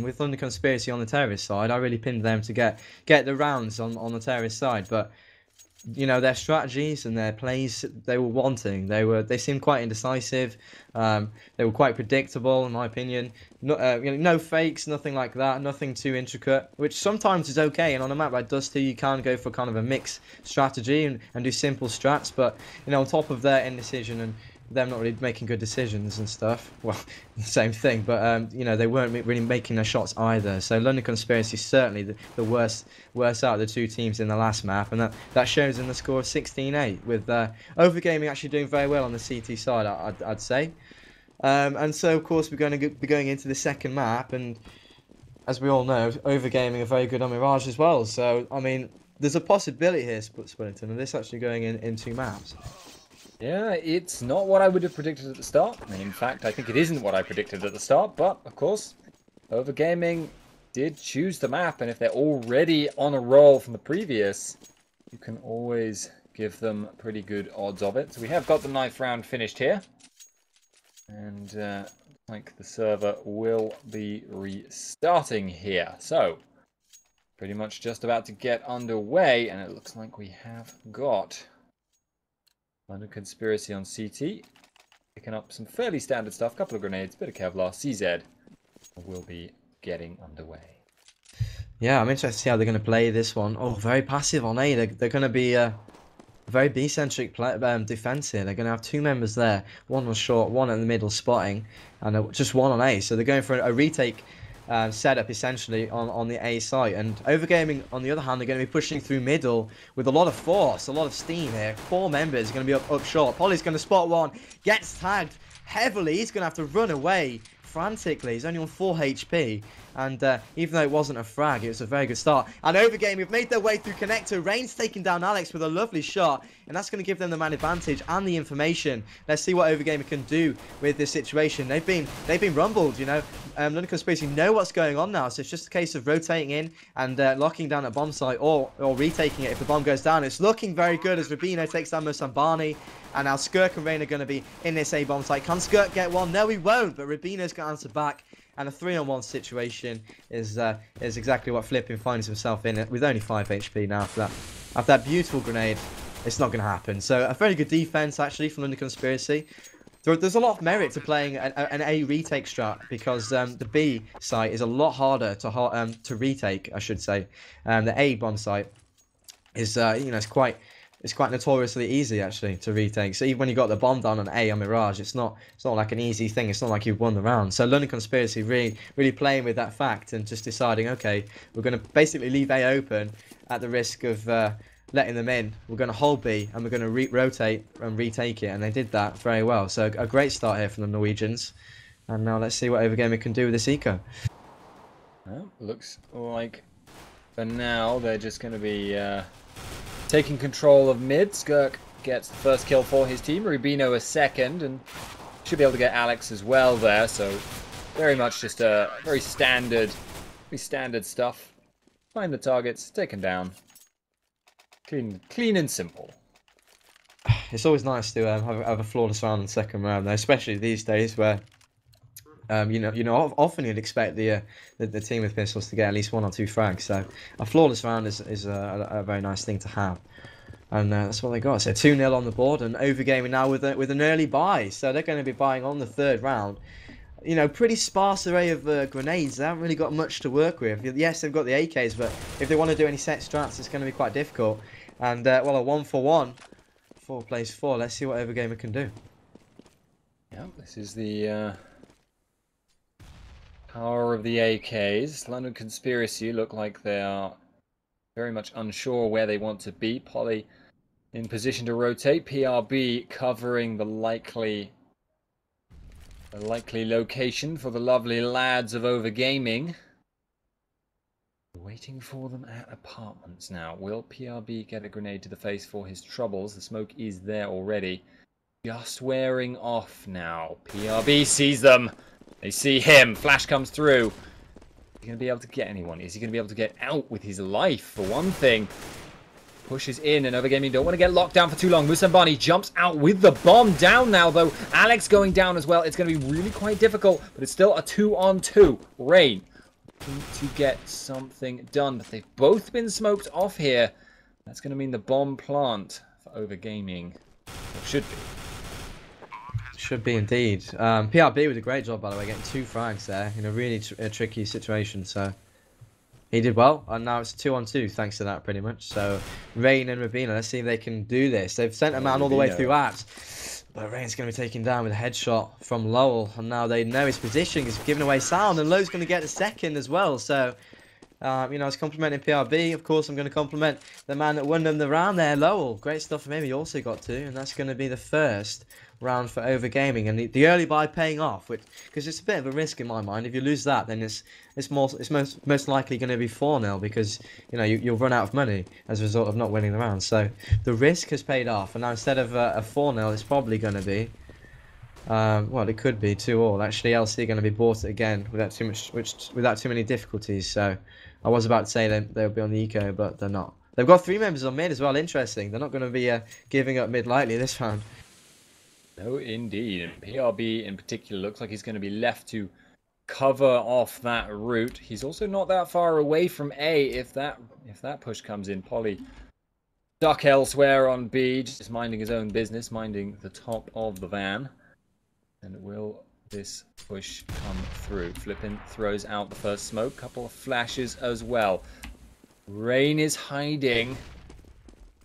with London Conspiracy on the terrorist side, I really pinned them to get the rounds on the terrorist side. But you know, their strategies and their plays, they were wanting. They seemed quite indecisive. They were quite predictable, in my opinion. No, you know, no fakes, nothing like that, nothing too intricate, which sometimes is okay. And on a map like Dusty, you can go for kind of a mixed strategy and do simple strats. But you know, on top of their indecision and them not really making good decisions and stuff. Well, the same thing, but you know, they weren't really making their shots either. So London Conspiracy certainly the worst out of the two teams in the last map, and that shows in the score of 16-8, with Overgaming actually doing very well on the CT side, I'd say. And so of course we're going to be going into the second map, and as we all know, Overgaming are very good on Mirage as well. So I mean, there's a possibility here, Splitton, of this actually going in two maps. Yeah, it's not what I would have predicted at the start. And in fact, I think it isn't what I predicted at the start. But, of course, Overgaming did choose the map. And if they're already on a roll from the previous, you can always give them pretty good odds of it. So we have got the 9th round finished here. And like the server will be restarting here. So, pretty much just about to get underway. And it looks like we have got London Conspiracy on CT, picking up some fairly standard stuff, couple of grenades, bit of Kevlar. CZ will be getting underway. Yeah, I'm interested to see how they're going to play this one. Oh, very passive on A. They're going to be a very B-centric defense here. They're going to have two members there. One was short, one in the middle spotting, and just one on A. So they're going for a retake setup essentially on the A site. And Overgaming, on the other hand, they're going to be pushing through middle with a lot of force, a lot of steam here. 4 members are going to be up short. Polly's going to spot one, gets tagged heavily. He's going to have to run away frantically. He's only on 4 HP. And even though it wasn't a frag, it was a very good start. And Overgaming have made their way through connector. Rain's taking down Alex with a lovely shot. And that's going to give them the man advantage and the information. Let's see what Overgaming can do with this situation. They've been rumbled, you know. London Conspiracy know what's going on now. So it's just a case of rotating in and locking down a bomb site or retaking it if the bomb goes down. It's looking very good as Rubino takes down Mosambani. And now Skirk and Rain are going to be in this A bomb site. Can Skirk get one? No, he won't. But Rubino's going to answer back. And a 3-on-1 situation is exactly what Flippin finds himself in with only 5 HP now after that beautiful grenade. It's not going to happen. So a very good defense actually from London Conspiracy. There's a lot of merit to playing an A retake strat because the B site is a lot harder to retake, I should say. The A bomb site is you know, it's quite notoriously easy actually to retake. So even when you got the bomb down on A on Mirage, it's not like an easy thing. It's not like you've won the round. So London Conspiracy really playing with that fact and just deciding, okay, we're going to basically leave A open at the risk of letting them in. We're going to hold B and we're going to rotate and retake it, and they did that very well. So a great start here from the Norwegians. And now let's see what Overgaming can do with this eco. Well, looks like for now they're just going to be taking control of mid. Skirk gets the first kill for his team. Rubino a second, and should be able to get Alex as well there. So very much just a very standard stuff. Find the targets, take them down. Clean and simple. It's always nice to have a flawless round in the second round, though, especially these days where you know, often you'd expect the team with pistols to get at least 1 or 2 frags. So a flawless round is a very nice thing to have, and that's what they got. So 2-0 on the board, and Overgaming now with an early buy. So they're going to be buying on the 3rd round. You know, pretty sparse array of grenades. They haven't really got much to work with. Yes, they've got the AKs, but if they want to do any set strats, it's going to be quite difficult. And well, a 1-for-1, 4 plays 4. Let's see what Overgamer can do. Yeah, this is the power of the AKs. London Conspiracy look like they are very much unsure where they want to be. Polly in position to rotate. PRB covering the likely location for the lovely lads of Overgaming. Waiting for them at apartments now. Will PRB get a grenade to the face for his troubles? The smoke is there already. Just wearing off now. PRB sees them. They see him. Flash comes through. Is he going to be able to get anyone? Is he going to be able to get out with his life, for one thing? Pushes in, and Overgaming don't want to get locked down for too long. Musambani jumps out with the bomb down now, though. Alex going down as well. It's going to be really quite difficult, but it's still a 2-on-2. Rain looking to get something done. But they've both been smoked off here. That's going to mean the bomb plant for Overgaming. Or should be. Should be indeed. PRB did a great job, by the way, getting 2 frags there in a really tricky situation. So he did well, and now it's 2-on-2 thanks to that, pretty much. So Rain and Rabina, let's see if they can do this. They've sent a man all the way through apps, but Rain's going to be taken down with a headshot from Lowell, and now they know his position. He's giving away sound, and Lowell's going to get the second as well. So you know, I was complimenting PRB. Of course, I'm going to compliment the man that won them the round there, Lowell. Great stuff from him. He also got 2, and that's going to be the first round for Overgaming, and the early buy paying off, which because it's a bit of a risk in my mind. If you lose that, then it's most likely going to be 4-0 because you know you'll run out of money as a result of not winning the round. So the risk has paid off, and now instead of a 4-0, it's probably going to be well, it could be 2-all. Actually, LC are going to be bought again without too many difficulties. So I was about to say they'll be on the eco, but they're not. They've got 3 members on mid as well. Interesting. They're not going to be giving up mid lightly this round. No, indeed. And PRB in particular looks like he's going to be left to cover off that route. He's also not that far away from A if that push comes in. Polly stuck elsewhere on B, just minding his own business, minding the top of the van. And will this push come through? Flippin throws out the first smoke. Couple of flashes as well. Rain is hiding.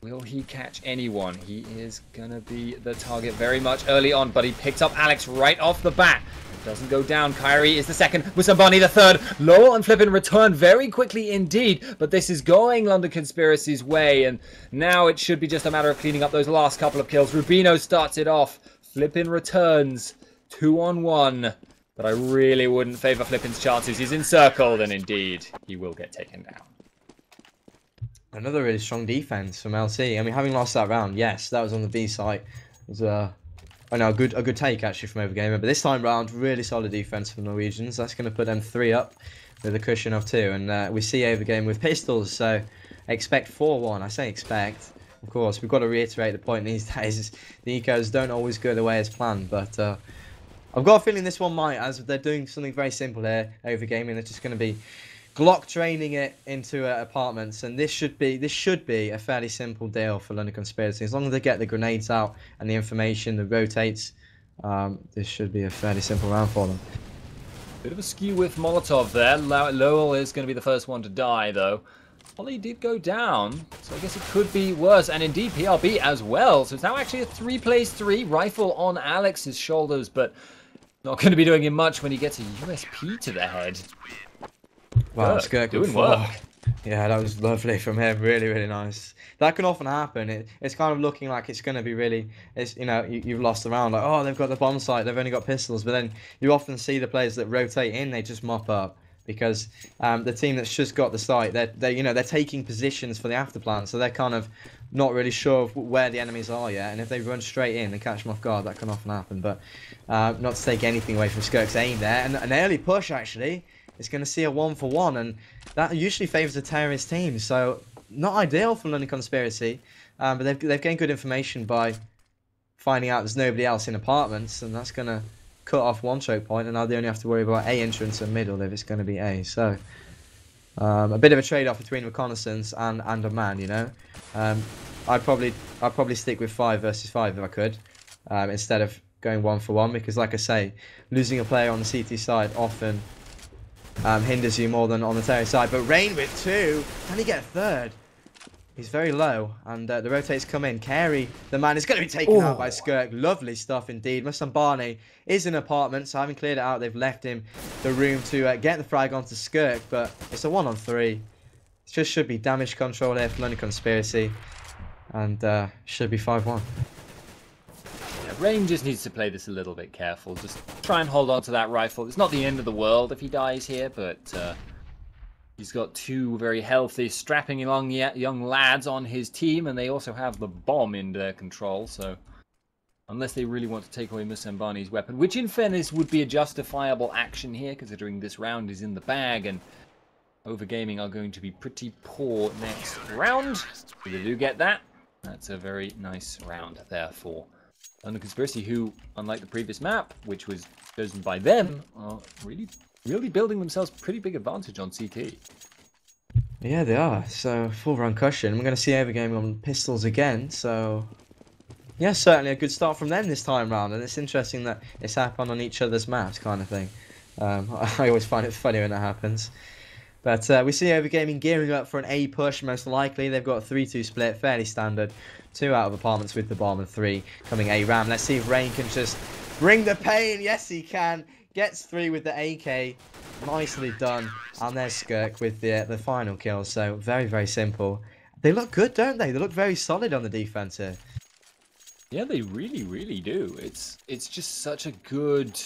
Will he catch anyone? He is going to be the target very much early on, but he picks up Alex right off the bat. It doesn't go down. Kyrie is the second. Musambani the third. Lowell and Flippin return very quickly indeed, but this is going London Conspiracy's way, and now it should be just a matter of cleaning up those last couple of kills. Rubino starts it off. Flippin returns. 2-on-1. But I really wouldn't favour Flippin's chances. He's encircled, and indeed, he will get taken down. Another really strong defense from LC. I mean, having lost that round, yes, that was on the B site. It was a good take actually from Overgamer. But this time round, really solid defense from the Norwegians. That's going to put them 3 up with a cushion of 2. And we see Overgame with pistols, so expect 4-1. I say expect. Of course, we've got to reiterate the point these days. The ecos don't always go the way as planned, but I've got a feeling this one might, as they're doing something very simple here, Overgaming. They're just going to be Glock training it into apartments, and this should be a fairly simple deal for London Conspiracy. As long as they get the grenades out and the information that rotates, this should be a fairly simple round for them. Bit of a skew with Molotov there. Lowell is going to be the first one to die, though. Ollie did go down, so I guess it could be worse. And indeed, PRB as well. So it's now actually a 3-plays-3 rifle on Alex's shoulders, but not going to be doing him much when he gets a USP to the head. Wow, Skirk doing work. Yeah, that was lovely from him. Really, really nice. That can often happen. It's kind of looking like it's going to be really, you know, you've lost the round. Like, oh, they've got the bomb site. They've only got pistols. But then you often see the players that rotate in, they just mop up. Because the team that's just got the site, they're taking positions for the afterplan. So they're kind of not really sure of where the enemies are yet. And if they run straight in and catch them off guard, that can often happen. But not to take anything away from Skirk's aim there. And an early push, actually. It's going to see a 1-for-1, and that usually favours the terrorist team. So not ideal for London Conspiracy, but they've gained good information by finding out there's nobody else in apartments, and that's going to cut off one choke point, and now they only have to worry about A entrance and middle if it's going to be A. So a bit of a trade-off between reconnaissance and a man, you know. I'd probably stick with 5 versus 5 if I could, instead of going 1-for-1, because like I say, losing a player on the CT side often hinders you more than on the terrorist side. But Rain with 2, can he get a third? He's very low, and the rotates come in. Carey, the man, is going to be taken out by Skirk. Lovely stuff indeed. Musambani is in apartment, so having cleared it out, they've left him the room to get the frag onto Skirk, but it's a 1-on-3. It just should be damage control here for London Conspiracy, and should be 5-1. Rain just needs to play this a little bit careful. Just try and hold on to that rifle. It's not the end of the world if he dies here, but he's got 2 very healthy, strapping young lads on his team, and they also have the bomb in their control. So unless they really want to take away Musambani's weapon, which in fairness would be a justifiable action here, considering this round is in the bag, and Overgaming are going to be pretty poor next round. If they do get that, that's a very nice round, therefore. London Conspiracy, who, unlike the previous map, which was chosen by them, are really really building themselves pretty big advantage on CT. Yeah, they are. So, full run cushion. We're going to see Overgaming on pistols again. So, yeah, certainly a good start from them this time round. And it's interesting that it's happened on each other's maps, kind of thing. I always find it funny when that happens. But we see Overgaming gearing up for an A push, most likely. They've got a 3-2 split, fairly standard. 2 out of apartments with the bomb and 3 coming A ram. Let's see if Rain can just bring the pain. Yes, he can. Gets 3 with the AK. Nicely done. And there's Skirk with the final kill. So very, very simple. They look good, don't they? They look very solid on the defense here. Yeah, they really, really do. It's just such a good,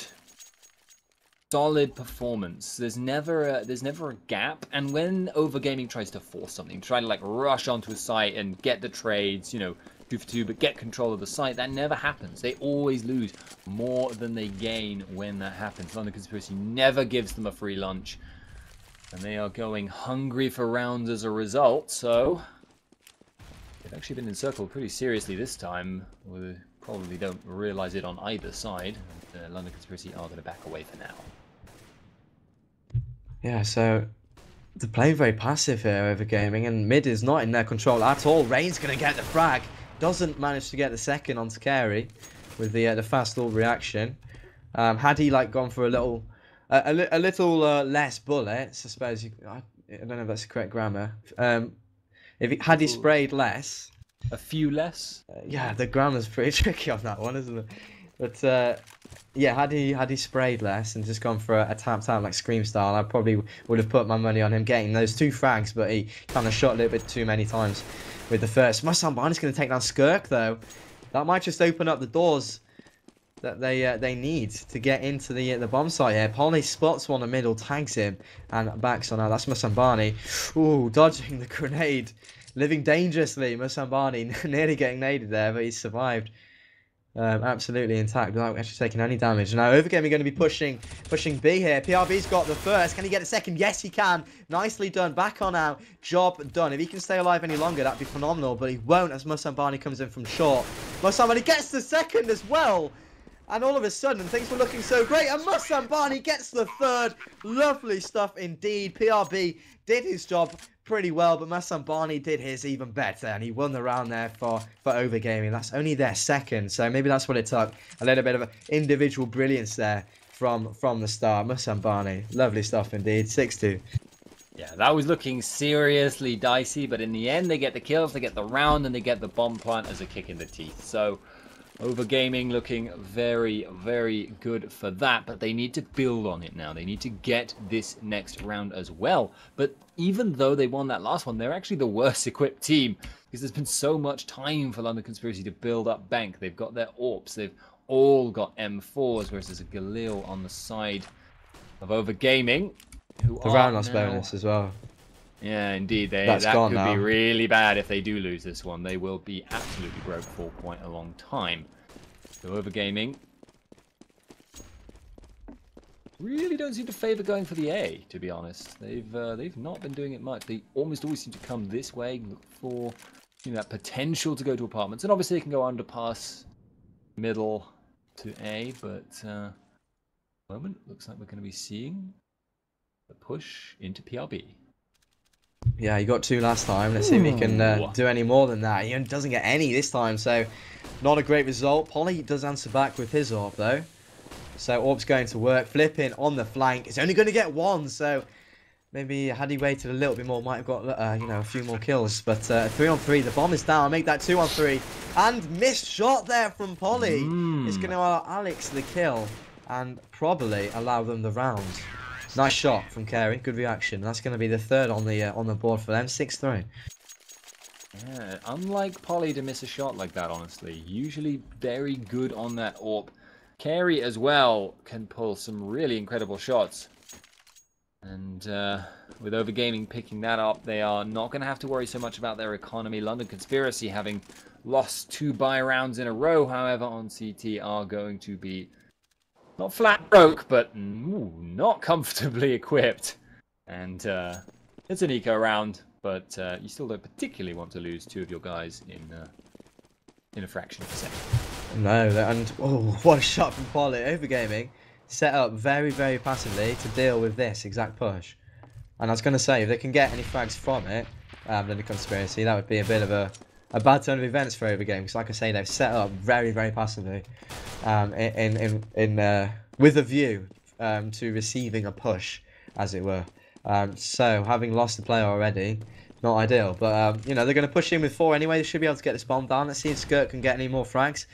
solid performance. There's never a gap. And when Overgaming tries to force something, try to like rush onto a site and get the trades, you know, 2 for 2, but get control of the site, that never happens. They always lose more than they gain when that happens. London Conspiracy never gives them a free lunch. And they are going hungry for rounds as a result, so they've actually been encircled pretty seriously this time. We probably don't realize it on either side. London Conspiracy are going to back away for now. Yeah, so they're playing very passive here, Overgaming, and mid is not in their control at all. Rain's going to get the frag. Doesn't manage to get the second onto Carey with the fast ult reaction. Had he like gone for a little less bullets, I suppose. I don't know if that's the correct grammar. Had he sprayed less, a few less. Yeah, the grammar's pretty tricky on that one, isn't it? But yeah, had he sprayed less and just gone for a tap like Scream style, I probably would have put my money on him getting those 2 frags. But he kind of shot a little bit too many times with the first. Musambani's going to take down Skirk though. That might just open up the doors that they need to get into the bomb site here. Polly spots one in the middle, tags him, and backs on out. That's Musambani. Ooh, dodging the grenade. Living dangerously, Musambani nearly getting naded there, but he's survived. Absolutely intact without actually taking any damage. Now Overgaming going to be pushing B here. PRB's got the first. Can he get a second? Yes, he can. Nicely done. Back on out. Job done. If he can stay alive any longer, that'd be phenomenal, but he won't as Musambani comes in from short. Musambani gets the second as well. And all of a sudden, things were looking so great. And Musambani gets the third. Lovely stuff indeed. PRB did his job pretty well, but Musambani did his even better. And he won the round there for Overgaming. That's only their second. So maybe that's what it took. A little bit of individual brilliance there from the start. Musambani. Lovely stuff indeed. 6-2. Yeah, that was looking seriously dicey. But in the end, they get the kills, they get the round, and they get the bomb plant as a kick in the teeth. So Overgaming looking very, very good for that, but they need to build on it now. They need to get this next round as well. But even though they won that last one, they're actually the worst equipped team because there's been so much time for London Conspiracy to build up bank. They've got their AWPs, they've all got M4s, whereas there's a Galil on the side of Overgaming. The round loss bonus as well. Yeah, indeed. That could be really bad if they do lose this one. They will be absolutely broke for quite a long time. So Overgaming really don't seem to favour going for the A, to be honest. They've not been doing it much. They almost always seem to come this way, look for that potential to go to apartments. And obviously they can go underpass middle to A, but at the moment looks like we're going to be seeing a push into PRB. Yeah, he got 2 last time. Let's see if he can do any more than that. He doesn't get any this time, so not a great result. Polly does answer back with his AWP, though. So AWP's going to work. Flipping on the flank. It's only going to get 1, so maybe had he waited a little bit more, might have got a few more kills. But 3-on-3, the bomb is down. Make that 2-on-3. And missed shot there from Polly. It's going to allow Alex the kill and probably allow them the round. Nice shot from Carey. Good reaction. That's going to be the third on the board for them. 6-3. Yeah, unlike Polly to miss a shot like that, honestly. Usually very good on that AWP. Carey as well can pull some really incredible shots. And with Overgaming picking that up, they are not going to have to worry so much about their economy. London Conspiracy, having lost 2 buy rounds in a row, however, on CT, are going to be not flat broke, but not comfortably equipped. And it's an eco round, but you still don't particularly want to lose 2 of your guys in a fraction of a second. No, and oh, what a shot from Polly. Overgaming set up very, very passively to deal with this exact push. And I was going to say, if they can get any frags from it, then the conspiracy, that would be a bit of a bad turn of events for Overgaming. Because like I say, they've set up very, very passively with a view to receiving a push, as it were. So having lost the player already, not ideal. But, you know, they're going to push in with 4 anyway. They should be able to get this bomb down. Let's see if Skirt can get any more frags.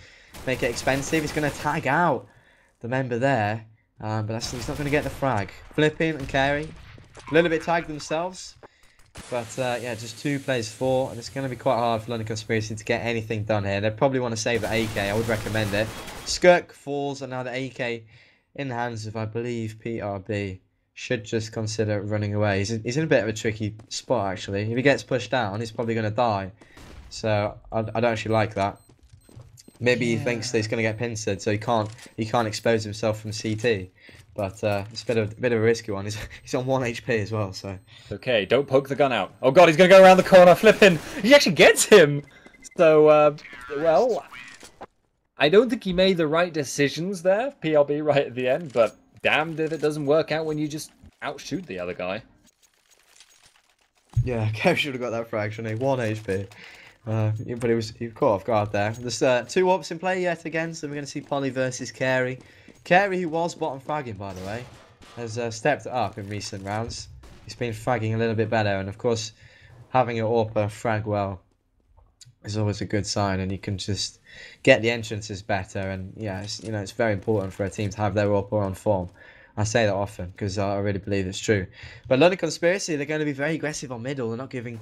Make it expensive. He's going to tag out the member there. But he's not going to get the frag. Flipping and Carey, a little bit tagged themselves. But, yeah, just 2 plays 4. And it's going to be quite hard for London Conspiracy to get anything done here. They probably want to save the AK. I would recommend it. Skirk falls, and now the AK in the hands of, I believe, PRB. Should just consider running away. He's in a bit of a tricky spot, actually. If he gets pushed down, he's probably going to die. So I don't actually like that. Maybe he thinks that he's going to get pincered, so he can't expose himself from CT. But it's a bit of a risky one. He's on 1 HP as well, so. Okay, don't poke the gun out. Oh god, he's going to go around the corner, flipping. He actually gets him. So well, I don't think he made the right decisions there, PLB right at the end, but damned if it doesn't work out when you just outshoot the other guy. Yeah, Kev should have got that frag, shouldn't he? 1 HP. But he was caught off guard there. There's 2 ops in play yet again, so we're going to see Polly versus Carey. Carey, who was bottom fragging, by the way, has stepped up in recent rounds. He's been fragging a little bit better, and of course, having an AWPer frag well is always a good sign, and you can just get the entrances better. And yeah, it's very important for a team to have their AWPer on form. I say that often because I really believe it's true. But London Conspiracy, they're going to be very aggressive on middle. They're not giving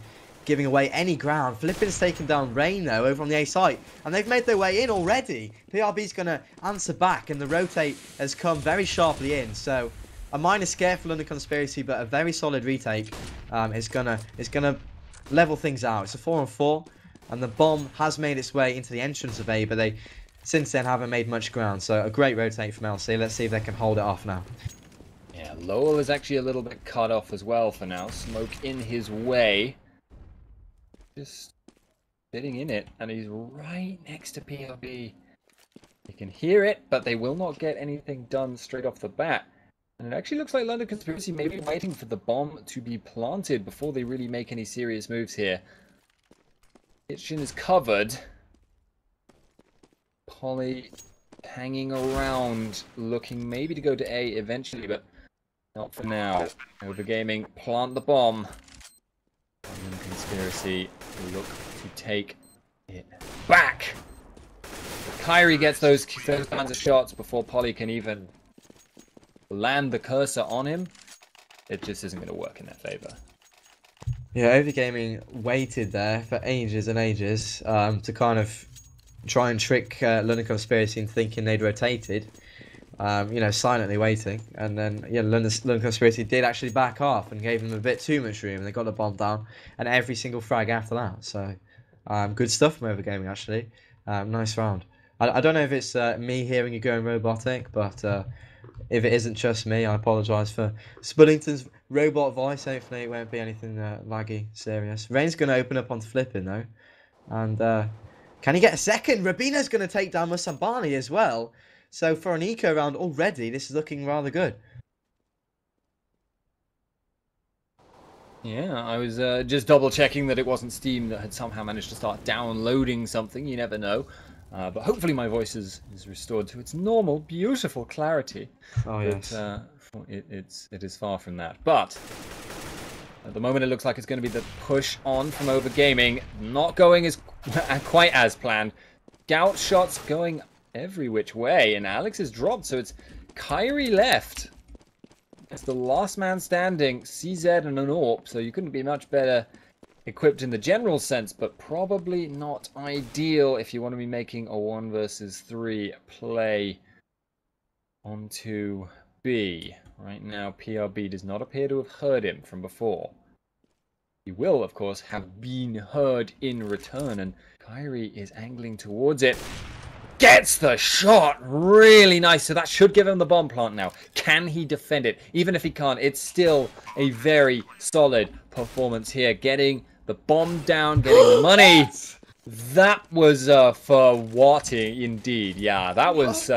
away any ground. Flippin's taken down Rain though over on the A site, and they've made their way in already. PRB's going to answer back, and the rotate has come very sharply in. So a minor scare for London Conspiracy, but a very solid retake is gonna level things out. It's a 4-on-4, and the bomb has made its way into the entrance of A, but they since then haven't made much ground. So a great rotate from LC. Let's see if they can hold it off now. Yeah, Lowell is actually a little bit cut off as well for now. Smoke in his way. Just sitting in it, and he's right next to PLB. They can hear it, but they will not get anything done straight off the bat. And it actually looks like London Conspiracy may be waiting for the bomb to be planted before they really make any serious moves here. Kitchen is covered. Polly hanging around, looking maybe to go to A eventually, but not for now. Overgaming, plant the bomb. London Conspiracy look to take it back. Kyrie gets those kinds of shots before Polly can even land the cursor on him. It just isn't going to work in their favor. Yeah, Overgaming waited there for ages and ages to kind of try and trick London Conspiracy into thinking they'd rotated. You know, silently waiting, and then yeah, London Conspiracy did actually back off and gave them a bit too much room. They got the bomb down, and every single frag after that. So, good stuff from Overgaming actually. Nice round. I don't know if it's me hearing you going robotic, but if it isn't just me, I apologise for Spuddington's robot voice. Hopefully, it won't be anything laggy, serious. Rain's going to open up onto Flipping though, and can he get a second? Rabina's going to take down Musambani as well. So for an eco round already, this is looking rather good. Yeah, I was just double checking that it wasn't Steam that had somehow managed to start downloading something. You never know. But hopefully my voice is restored to its normal, beautiful clarity. Oh yes. But, it is far from that. But at the moment, it looks like it's going to be the push on from Overgaming. Not going as quite as planned. Gout shots going every which way, and Alex is dropped, so it's Kyrie left. It's the last man standing, CZ and an AWP, so you couldn't be much better equipped in the general sense, but probably not ideal if you want to be making a 1 versus 3 play onto B. Right now, PRB does not appear to have heard him from before. He will, of course, have been heard in return, and Kyrie is angling towards it. Gets the shot! Really nice. So that should give him the bomb plant now. Can he defend it? Even if he can't, it's still a very solid performance here. Getting the bomb down, getting the money. That was for what indeed. Yeah, that was...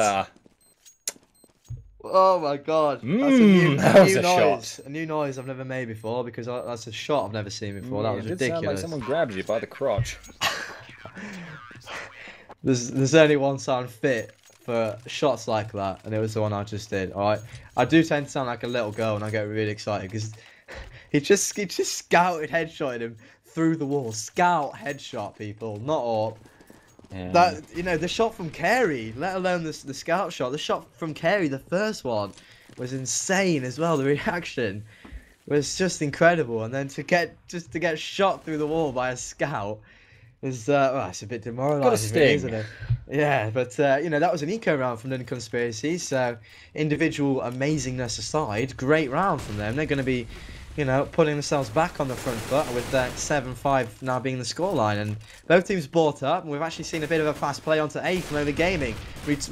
Oh my god, that's a new, That was a noise. shot. A new noise I've never made before because that's a shot I've never seen before. That Yeah, was it did sound like ridiculous. someone grabbed you by the crotch. There's only one sound fit for shots like that, and it was the one I just did. All right, I do tend to sound like a little girl when I get really excited because he just scouted headshotted him through the wall. Scout headshot, people, not up. Yeah. That, you know, the shot from Carey, let alone the scout shot. The shot from Carey, the first one, was insane as well. The reaction was just incredible, and then to get shot through the wall by a scout is well, it's a bit Got a demoralising, really, sting. isn't it? Yeah, but you know, that was an eco round from London Conspiracy. So individual amazingness aside, great round from them. They're going to be, you know, putting themselves back on the front foot with 7-5 now being the scoreline, and both teams bought up, and we've actually seen a bit of a fast play onto A from Overgaming.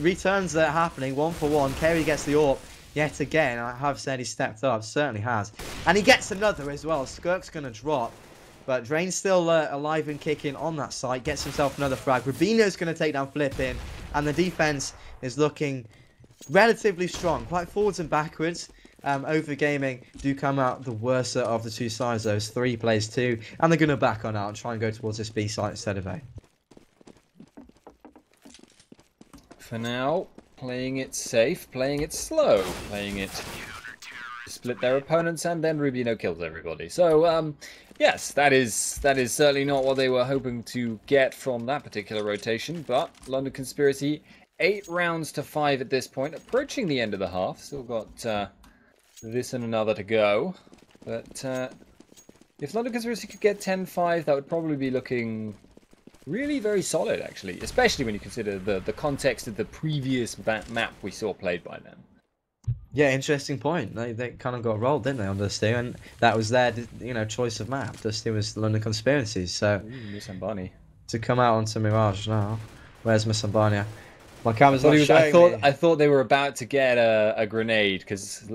Returns that are happening, 1-for-1. Carey gets the AWP yet again. I have said he stepped up, certainly has, and he gets another as well. Skirk's gonna drop, but Drain's still alive and kicking on that side. Gets himself another frag. Rubino's gonna take down Flippin, and the defense is looking relatively strong, quite forwards and backwards. Overgaming do come out the worst of the two sides. Those 3 plays 2, and they're going to back on out and try and go towards this B site instead of A. For now, playing it safe, playing it slow, playing it to split their opponents, and then Rubino kills everybody. So, yes, that is certainly not what they were hoping to get from that particular rotation, but London Conspiracy 8 rounds to 5 at this point, approaching the end of the half. Still got this and another to go, but if London Conspiracy could get 10-5, that would probably be looking really very solid, actually, especially when you consider the context of the previous map we saw played by them. Yeah, interesting point. They kind of got rolled, didn't they, on Dusty? And that was their, you know, choice of map. Dusty was the London Conspiracy, so Musambani. to come out onto Mirage now. Where's Musambani? My camera's not showing me. I thought they were about to get a grenade, because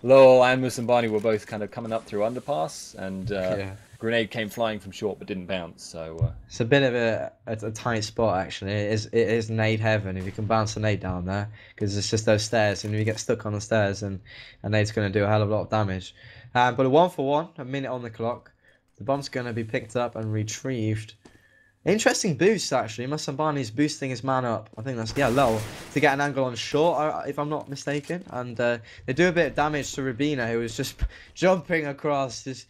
Lowell and Musambani were both kind of coming up through underpass, and Yeah. grenade came flying from short but didn't bounce. So It's a bit of a tight spot, actually. It is nade heaven if you can bounce a nade down there, because it's just those stairs, and if you get stuck on the stairs, and a nade's going to do a hell of a lot of damage. But a 1-for-1, a minute on the clock. The bomb's going to be picked up and retrieved. Interesting boost, actually. Masambani's boosting his man up. I think that's, yeah, low, to get an angle on short, if I'm not mistaken. And they do a bit of damage to Rubina, who was just jumping across, just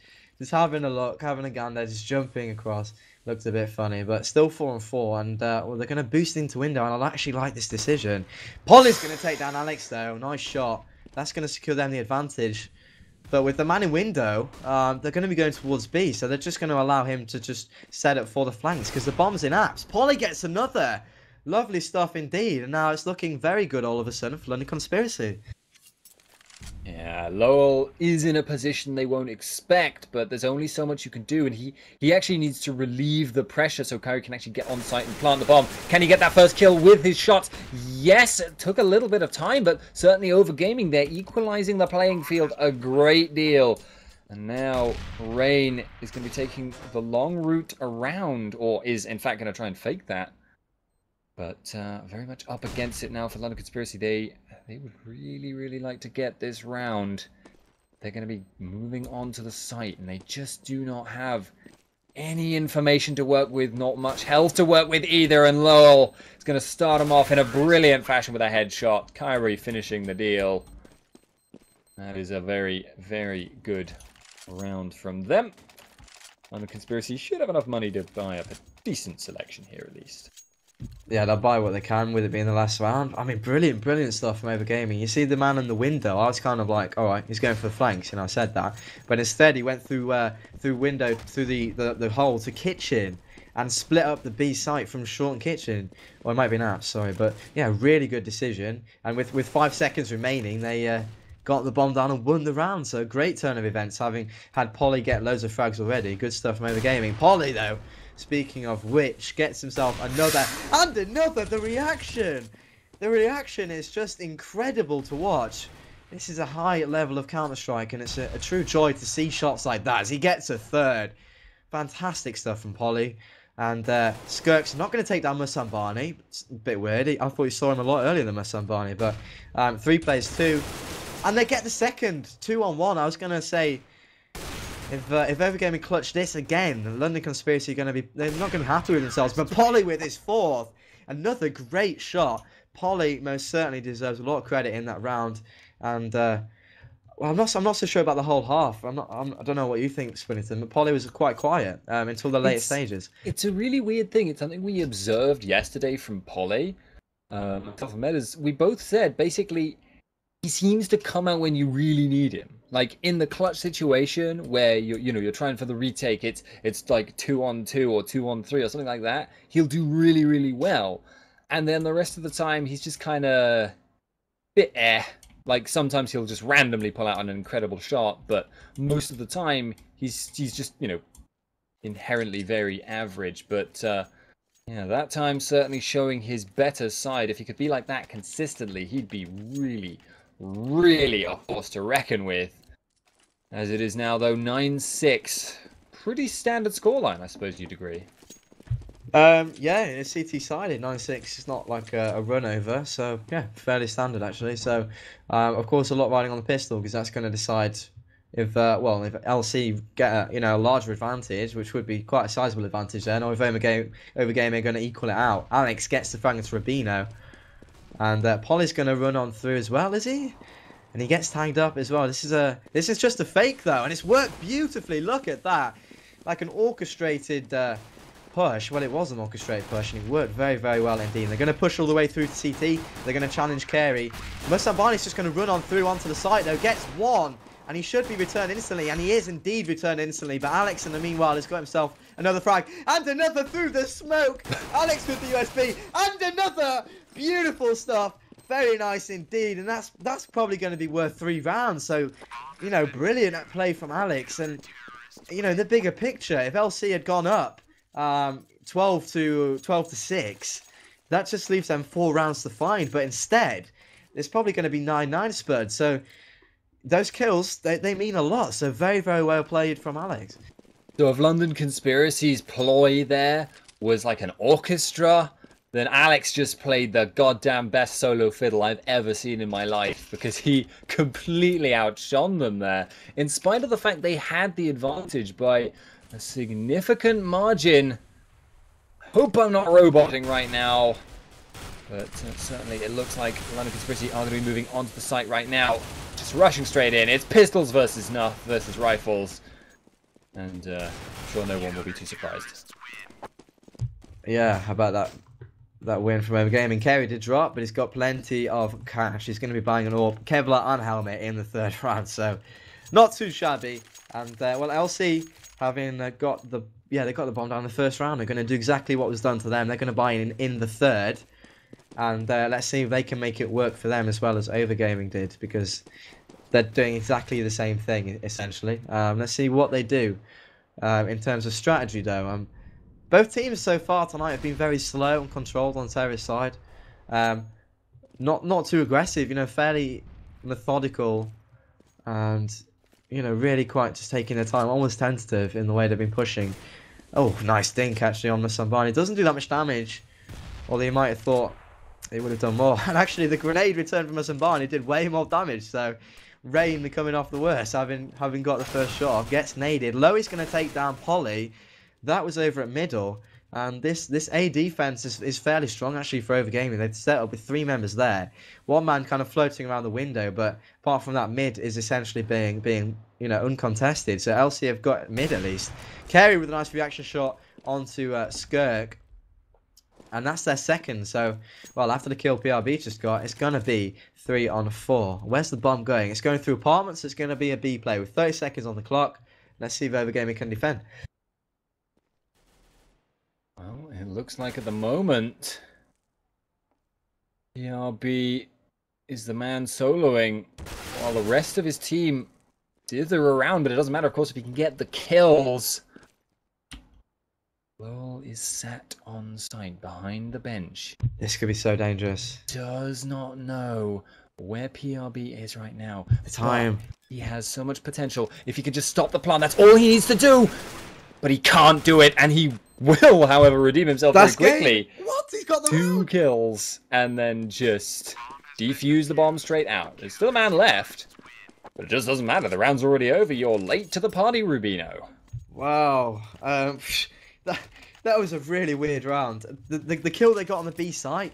having a look, having a gander, just jumping across. Looked a bit funny, but still 4-4. And well, they're going to boost into window, and I actually like this decision. Polly's going to take down Alex, though. Nice shot. That's going to secure them the advantage. But with the man in window, they're going to be going towards B, so they're just going to allow him to just set up for the flanks, because the bomb's in apps. Polly gets another. Lovely stuff indeed, and now it's looking very good all of a sudden for London Conspiracy. yeah, Lowell is in a position they won't expect, but there's only so much you can do, and he actually needs to relieve the pressure so Kyrie can actually get on site and plant the bomb. Can he get that first kill with his shots? Yes, it took a little bit of time, but certainly Overgaming there, equalizing the playing field a great deal. And now Rain is going to be taking the long route around, or is in fact going to try and fake that. But very much up against it now for London Conspiracy. They would really, really like to get this round. They're going to be moving on to the site, and they just do not have any information to work with, not much health to work with either. And Lowell is going to start them off in a brilliant fashion with a headshot. Kyrie finishing the deal. That is a very, very good round from them. London Conspiracy should have enough money to buy up a decent selection here at least. Yeah, they'll buy what they can with it being the last round. I mean, brilliant, brilliant stuff from Overgaming. You see the man in the window, I was kind of like, alright, he's going for the flanks, and I said that. But instead, he went through window, through the hole to kitchen, and split up the B site from short and kitchen. Or it might be an app, sorry. But yeah, really good decision. And with 5 seconds remaining, they got the bomb down and won the round. So great turn of events, having had Polly get loads of frags already. Good stuff from Overgaming. Polly, though, speaking of which, gets himself another and another. The reaction is just incredible to watch. This is a high level of Counter-Strike, and it's a true joy to see shots like that as he gets a third. Fantastic stuff from Polly. And Skirk's not going to take down Musambani. It's a bit weird. I thought you saw him a lot earlier than Musambani. But 3 plays 2. And they get the second. 2-on-1. I was going to say, if Overgaming clutch this again, London Conspiracy are going to be... They're not going to be happy with themselves. But Polly with his 4th. Another great shot. Polly most certainly deserves a lot of credit in that round. And... well, I'm not so sure about the whole half. I don't know what you think, Spinnington, but Polly was quite quiet until the later stages. It's a really weird thing. It's something we observed yesterday from Polly. We both said basically he seems to come out when you really need him. Like in the clutch situation where you're trying for the retake, it's like 2-on-2 or 2-on-3 or something like that. He'll do really, really well, and then the rest of the time he's just kind of bit Like sometimes he'll just randomly pull out an incredible shot, but most of the time he's just inherently very average. But yeah, that time certainly showing his better side. If he could be like that consistently, he'd be really, really a force to reckon with. As it is now, though, 9-6, pretty standard scoreline, I suppose you'd agree. Yeah, it's CT sided 9-6. It's not like a run over, so yeah, fairly standard actually. So, of course, a lot riding on the pistol because that's going to decide if if LC get a larger advantage, which would be quite a sizable advantage then, or if Overgaming are going to equal it out. Alex gets the frag into Rubino, and Polly's going to run on through as well, is he? And he gets tagged up as well. This is just a fake though, and it's worked beautifully. Look at that, like an orchestrated. Push. Well, it was an orchestrated push, and it worked very, very well indeed. They're going to push all the way through to CT. They're going to challenge Carey. Musambani's just going to run on through onto the site, though. Gets 1, and he should be returned instantly, and he is indeed returned instantly. But Alex, in the meanwhile, has got himself another frag, and another through the smoke. Alex with the USB, and another. Beautiful stuff. Very nice indeed, and that's probably going to be worth 3 rounds. So, brilliant play from Alex, and the bigger picture. If LC had gone up. 12 to 6, that just leaves them 4 rounds to find, but instead it's probably going to be 9-9 Spurred. So those kills, they mean a lot. So very, very well played from Alex. So if London Conspiracy's ploy there was like an orchestra, then Alex just played the goddamn best solo fiddle I've ever seen in my life, because he completely outshone them there, in spite of the fact they had the advantage by a significant margin. Hope I'm not roboting right now. But certainly it looks like London Conspiracy are going to be moving onto the site right now. Just rushing straight in. It's pistols versus rifles. And I'm sure no one will be too surprised. Yeah, how about that win from Overgaming? Carey did drop, but he's got plenty of cash. He's going to be buying an orb, Kevlar and helmet in the 3rd round. So not too shabby. And well, LC... having they got the bomb down in the 1st round. They're going to do exactly what was done to them. They're going to buy in the 3rd, and let's see if they can make it work for them as well as Overgaming did, because they're doing exactly the same thing essentially. Let's see what they do in terms of strategy though. Both teams so far tonight have been very slow and controlled on Terra's side. Not too aggressive, fairly methodical, and really quite just taking their time, almost tentative in the way they've been pushing. Oh, nice dink actually on Musambani. It doesn't do that much damage, although you might have thought it would have done more. And actually, the grenade return from Musambani did way more damage. So, Rain coming off the worst, having got the first shot off, gets naded. Loey's going to take down Polly. That was over at middle. And this A defense is fairly strong actually for Overgaming. They've set up with 3 members there. 1 man kind of floating around the window, but apart from that, mid is essentially being uncontested. So LC have got mid at least. Carey with a nice reaction shot onto Skirk. And that's their 2nd. So, well, after the kill PRB just got, it's going to be 3-on-4. Where's the bomb going? It's going through apartments. It's going to be a B play with 30 seconds on the clock. Let's see if Overgaming can defend. Well, it looks like at the moment, PRB is the man soloing, while the rest of his team dither around, but it doesn't matter, of course, if he can get the kills. Lowell is sat on site behind the bench. This could be so dangerous. Does not know where PRB is right now. The time. He has so much potential. If he could just stop the plant, that's all he needs to do. But he can't do it, and he Will, however, redeem himself very quickly. What? He's got the 2 round. kills, and then just defuse the bomb straight out. There's still a man left, but it just doesn't matter. The round's already over. You're late to the party, Rubino. Wow. That was a really weird round. The kill they got on the B site,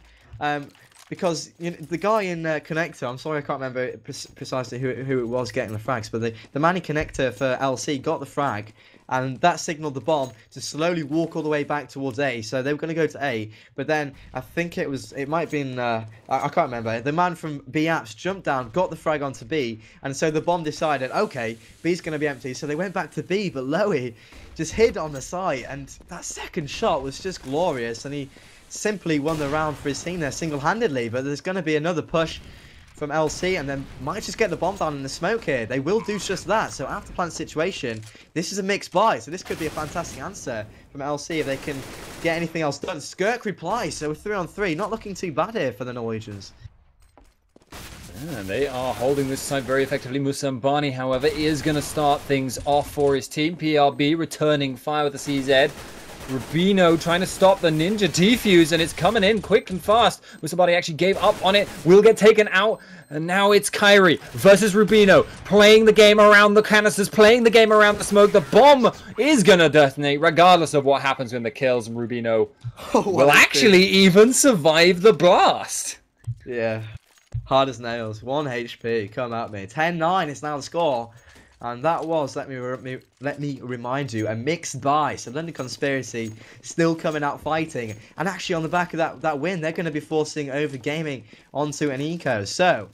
because the guy in Connector, I'm sorry I can't remember precisely who it was getting the frags, but the man in Connector for LC got the frag, and that signaled the bomb to slowly walk all the way back towards A. So they were going to go to A, but then I think it might have been, I can't remember. The man from B apps jumped down, got the frag onto B, and so the bomb decided, okay, B's going to be empty. So they went back to B, but Lowy just hid on the site, and that second shot was just glorious, and he simply won the round for his team there single-handedly. But there's going to be another push from LC, and then might just get the bomb down in the smoke here. They will do just that. So after plant situation, this is a mixed buy, so this could be a fantastic answer from LC if they can get anything else done. Skirk replies, so 3-on-3, not looking too bad here for the Norwegians. Yeah, they are holding this side very effectively. Musambani, however, is going to start things off for his team. PRB returning fire with the CZ. Rubino trying to stop the ninja defuse, and it's coming in quick and fast. Musambani actually gave up on it, will get taken out, and now it's Kyrie versus Rubino, playing the game around the canisters, playing the game around the smoke. The bomb is going to detonate regardless of what happens when the kills, and Rubino will actually even survive the blast. Yeah. Hard as nails. 1 HP. Come at me. 10-9 is now the score. And that was, let me remind you, a mixed buy. So London Conspiracy still coming out fighting. And actually on the back of that win, they're going to be forcing Overgaming onto an eco. So,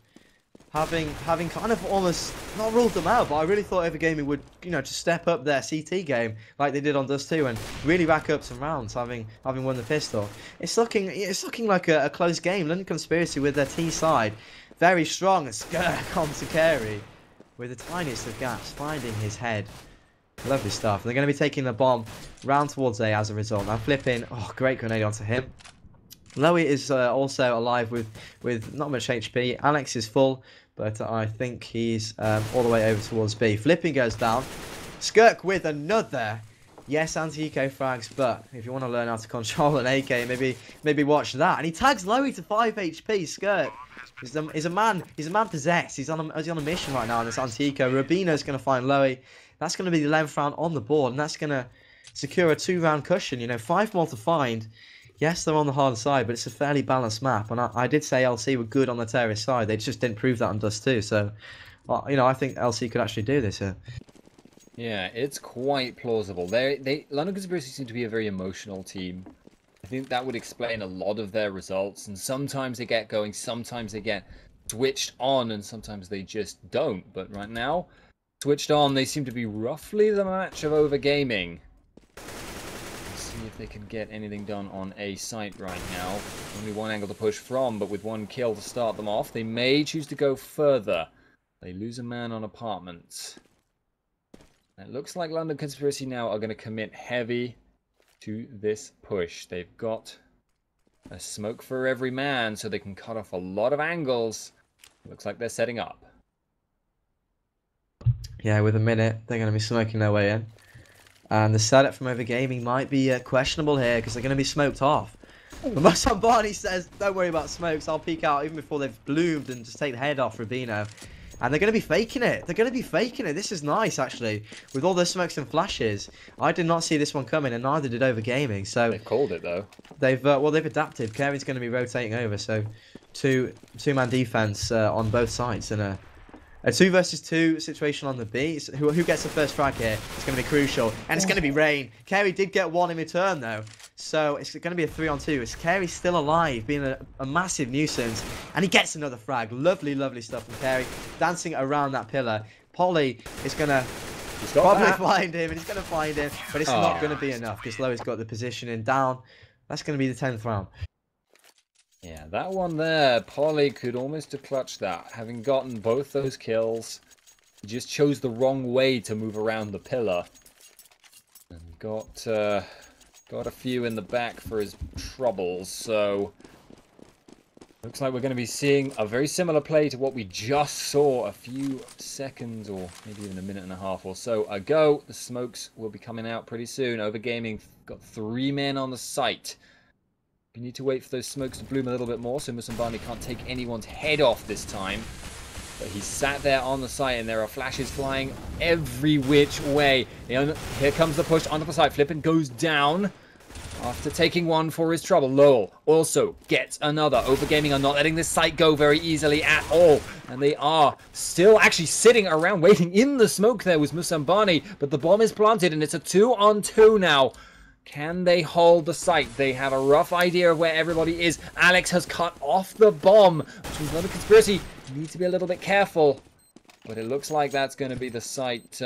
having kind of almost, not ruled them out, but I really thought Overgaming would, just step up their CT game like they did on Dust 2 and really rack up some rounds, having won the pistol. It's looking like a close game. London Conspiracy with their T side, very strong. And Skirk onto Carey with the tiniest of gaps, finding his head. Lovely stuff. They're going to be taking the bomb round towards A as a result. Now flipping, great grenade onto him. Lowy is also alive with not much HP. Alex is full, but I think he's all the way over towards B. Flipping goes down. Skirk with another. Yes, anti-eco frags, but if you want to learn how to control an AK, maybe watch that. And he tags Lowy to 5 HP. Skirk he's a man possessed. He's on a mission right now on this anti-eco. Rubino's going to find Lowy. That's going to be the 11th round on the board, and that's going to secure a 2-round cushion. 5 more to find. Yes, they're on the harder side, but it's a fairly balanced map. And I did say LC were good on the terrorist side. They just didn't prove that on Dust 2. So, I think LC could actually do this here. Yeah, it's quite plausible. London Conspiracy seem to be a very emotional team. I think that would explain a lot of their results. And sometimes they get going, sometimes they get switched on, and sometimes they just don't. But right now, switched on, they seem to be roughly the match of Overgaming. See if they can get anything done on A site right now. Only one angle to push from, but with 1 kill to start them off, they may choose to go further. They lose a man on apartments. It looks like London Conspiracy now are going to commit heavy to this push. They've got a smoke for every man, so they can cut off a lot of angles. Looks like they're setting up. Yeah, with a minute, they're going to be smoking their way in. And the setup from Overgaming might be questionable here because they're going to be smoked off. But Musambani says, don't worry about smokes, I'll peek out even before they've bloomed and just take the head off Rubino. And they're going to be faking it. They're going to be faking it. This is nice, actually. With all those smokes and flashes. I did not see this one coming, and neither did Overgaming. So they've called it, though. They've adapted. Kevin's going to be rotating over. So two-man defense on both sides. And a 2 versus 2 situation on the B. Who gets the first frag here? It's going to be crucial. And it's going to be Rain. Carey did get 1 in return, though. So it's going to be a 3-on-2. It's Carey still alive, being a massive nuisance. And he gets another frag. Lovely, lovely stuff from Carey. Dancing around that pillar. Polly is going to probably find him. And he's going to find him. But it's not going to be enough because Lowy's got the positioning down. That's going to be the 10th round. Yeah, that one there, Polly could almost have clutched that. Having gotten both those kills, he just chose the wrong way to move around the pillar. And got a few in the back for his troubles, so Looks like we're going to be seeing a very similar play to what we just saw a few seconds or maybe even a minute and a half or so ago. The smokes will be coming out pretty soon. Overgaming got 3 men on the site. You need to wait for those smokes to bloom a little bit more so Musambani can't take anyone's head off this time. But he's sat there on the site and there are flashes flying every which way. Here comes the push onto the site. Flippin goes down after taking one for his trouble. Lowell also gets another. Overgaming are not letting this site go very easily at all. And they are still actually sitting around waiting in the smoke there with Musambani. But the bomb is planted and it's a 2-on-2 now. Can they hold the site? They have a rough idea of where everybody is. Alex has cut off the bomb, which means another conspiracy. You need to be a little bit careful. But it looks like that's going to be the site.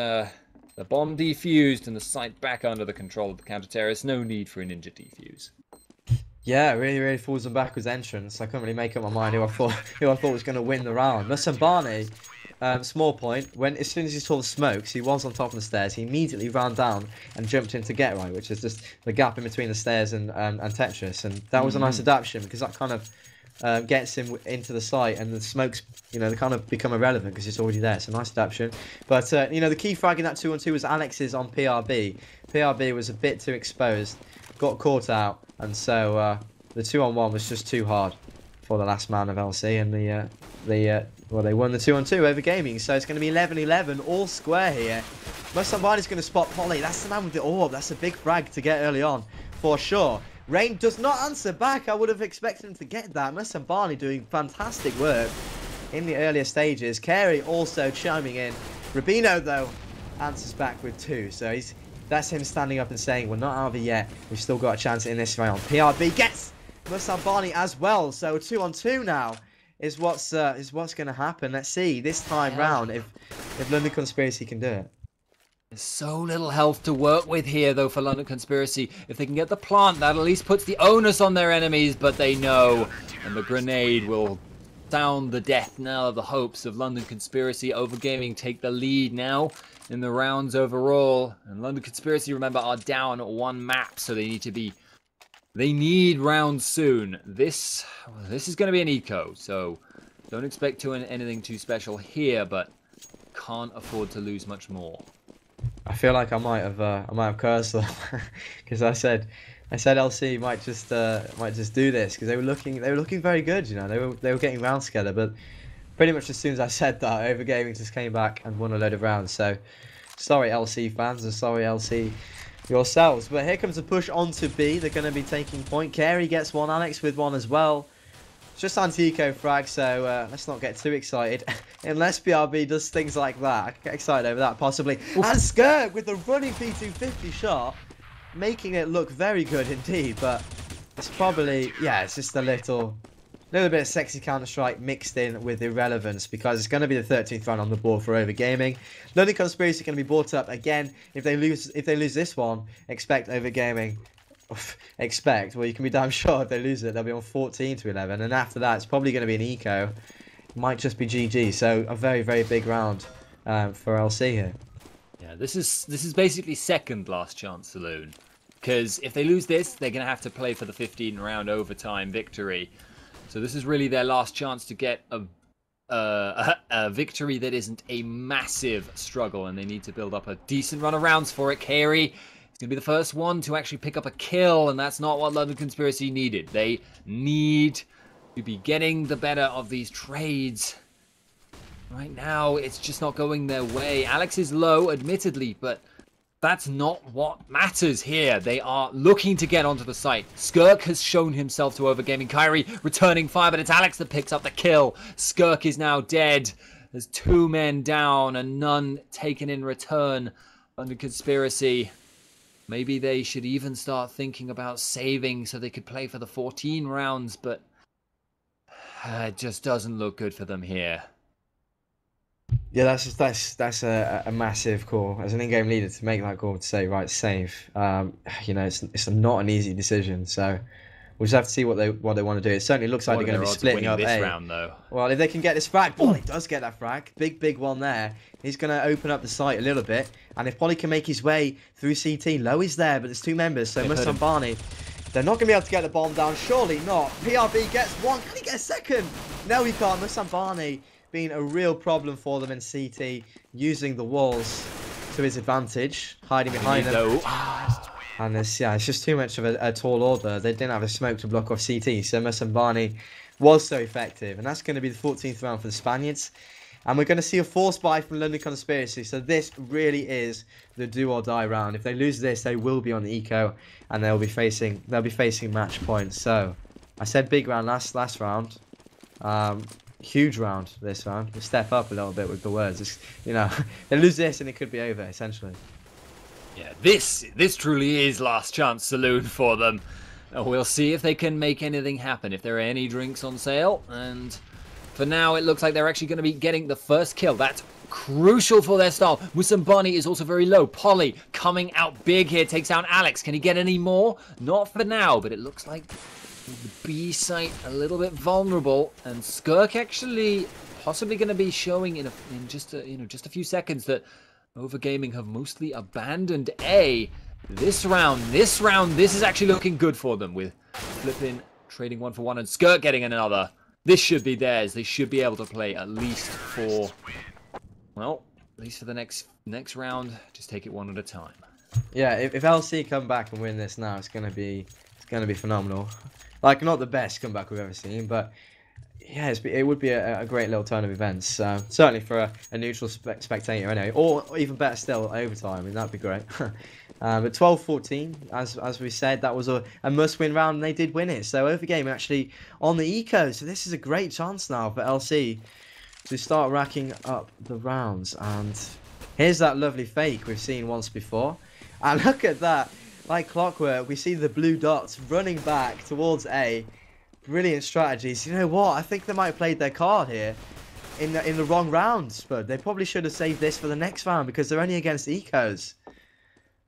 The bomb defused and the site back under the control of the counter-terrorists. No need for a ninja defuse. Yeah, really falls and backwards entrance. I couldn't really make up my mind who I thought was going to win the round. Musambani, small point, as soon as he saw the smokes, he was on top of the stairs. He immediately ran down and jumped into Get Right, which is just the gap in between the stairs and Tetris. And that was a nice adaptation because that kind of gets him into the site, and the smokes, they kind of become irrelevant because it's already there. It's a nice adaptation. But, the key frag in that 2-on-2 was Alex's on PRB. PRB was a bit too exposed, got caught out, and so the 2-on-1 was just too hard for the last man of LC, and they won the 2-on-2 Overgaming. So it's going to be 11-11, all square here. Musambani's going to spot Polly. That's the man with the orb. That's a big frag to get early on, for sure. Rain does not answer back. I would have expected him to get that. Musambani doing fantastic work in the earlier stages. Carey also chiming in. Rubino, though, answers back with 2. So that's him standing up and saying, we're not out of it yet. We've still got a chance in this round. PRB gets Musambani as well. So 2-on-2 now is what's going to happen. Let's see this time round if London Conspiracy can do it. There's so little health to work with here, though, for London Conspiracy. If they can get the plant, that at least puts the onus on their enemies, but they know. And the grenade will sound the death knell of the hopes of London Conspiracy. Overgaming take the lead now in the rounds overall. And London Conspiracy, remember, are down 1 map, so they need rounds soon. This is going to be an eco, so don't expect anything too special here, but can't afford to lose much more. I feel like I might have cursed them because I said LC might just do this because they were looking very good, they were getting rounds together, but pretty much as soon as I said that, Overgaming just came back and won a load of rounds. So sorry LC fans, and sorry LC yourselves. But here comes a push onto B. They're going to be taking point. Carey gets 1, Alex with 1 as well. It's just anti-eco frag, so let's not get too excited. Unless BRB does things like that. I can get excited over that, possibly. Oof. And Skirk with the running P250 shot, making it look very good indeed. But it's probably, it's just a little bit of sexy Counter-Strike mixed in with irrelevance, because it's going to be the 13th round on the board for Overgaming. London Conspiracy going to be brought up again. If they lose this one, expect Overgaming. Well, you can be damn sure if they lose it, they'll be on 14-11, and after that, it's probably going to be an eco. It might just be GG. So a very, very big round for LC here. Yeah, this is basically second last chance saloon, because if they lose this, they're going to have to play for the 15-round overtime victory. So this is really their last chance to get a victory that isn't a massive struggle, and they need to build up a decent run of rounds for it. Carey is going to be the first one to actually pick up a kill, and that's not what London Conspiracy needed. They need to be getting the better of these trades. Right now, it's just not going their way. Alex is low, admittedly, but that's not what matters here. They are looking to get onto the site. Skirk has shown himself to Overgaming. Kyrie returning fire, but it's Alex that picks up the kill. Skirk is now dead. There's 2 men down and none taken in return. Under Conspiracy, maybe they should even start thinking about saving so they could play for the 14 rounds, but it just doesn't look good for them here. Yeah, that's a massive call as an in-game leader to make that call to say, right, save. It's not an easy decision, so we'll just have to see what they want to do. It certainly looks like they're going to be splitting up this round, though. Well, if they can get this frag, Polly does get that frag. Big one there. He's going to open up the site a little bit, and if Polly can make his way through CT, Low is there, but there's 2 members, so Musambani They're not going to be able to get the bomb down. Surely not. PRB gets one. Can he get a second? No, he can't. Musambani being a real problem for them in CT, using the walls to his advantage, hiding behind them. And it's just too much of a tall order. They didn't have a smoke to block off CT, so Musambani was so effective. And that's going to be the 14th round for the Spaniards. And we're going to see a force buy from London Conspiracy. So this really is the do or die round. If they lose this, they will be on the eco, and they'll be facing match points. So I said big round last round, huge round this round. We'll step up a little bit with the words. It's, you know, they lose this and it could be over essentially. Yeah, this truly is last chance saloon for them. We'll see if they can make anything happen. If there are any drinks on sale, and for now, it looks like they're actually going to be getting the first kill. That's crucial for their style. Musambani is also very low. Polly coming out big here, takes down Alex. Can he get any more? Not for now, but it looks like the B site a little bit vulnerable. And Skirk actually possibly going to be showing in just a few seconds that Overgaming have mostly abandoned A. This round, this is actually looking good for them, with Flippin trading 1 for 1 and Skirk getting another. This should be theirs. They should be able to play at least for, well, at least for the next round. Just take it one at a time. Yeah, if LC come back and win this now, it's gonna be phenomenal. Like, not the best comeback we've ever seen, but yeah, it would be a great little turn of events. Certainly for a neutral spectator anyway, or even better still, overtime. I mean, that'd be great. But 12-14, as we said, that was a must-win round, and they did win it. So Overgaming actually on the eco. So this is a great chance now for LC to start racking up the rounds. And here's that lovely fake we've seen once before. And look at that. Like clockwork, we see the blue dots running back towards A. Brilliant strategies. You know what? I think they might have played their card here in the wrong round, but they probably should have saved this for the next round because they're only against ecos.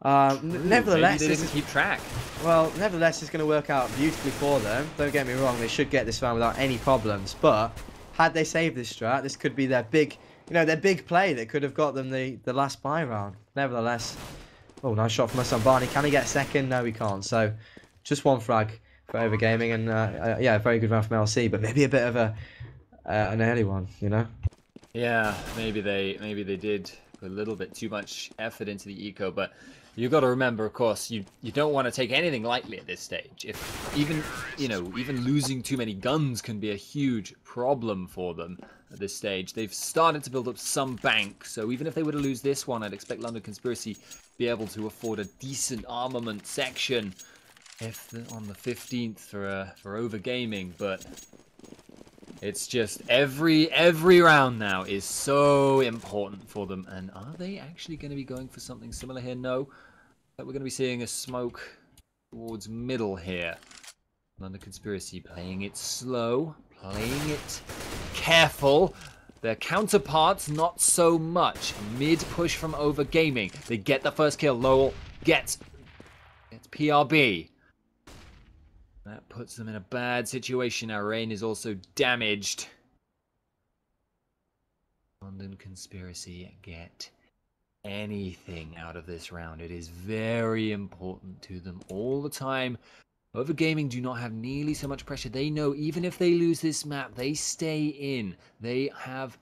Nevertheless, maybe they didn't keep track. Well, nevertheless, it's going to work out beautifully for them. Don't get me wrong; they should get this round without any problems. But had they saved this strat, this could be their big, their big play that could have got them the last buy round. Nevertheless, oh, nice shot from Musambani. Can he get a second? No, he can't. So, just one frag for Overgaming, and yeah, a very good round from LC, but maybe a bit of an early one, Yeah, maybe they did put a little bit too much effort into the eco, but you got to remember, of course, you don't want to take anything lightly at this stage. If even losing too many guns can be a huge problem for them at this stage. They've started to build up some bank, so even if they were to lose this one, I'd expect London Conspiracy to be able to afford a decent armament section on the 15th for Overgaming. But it's just every round now is so important for them. And are they actually going to be going for something similar here? No. But we're going to be seeing a smoke towards middle here. London Conspiracy playing it slow, playing it careful. Their counterparts, not so much. Mid push from Overgaming. They get the first kill. Lowell gets PRB. That puts them in a bad situation. Our rain is also damaged. London Conspiracy get anything out of this round. It is very important to them all the time. Overgaming do not have nearly so much pressure. They know even if they lose this map, they stay in. They have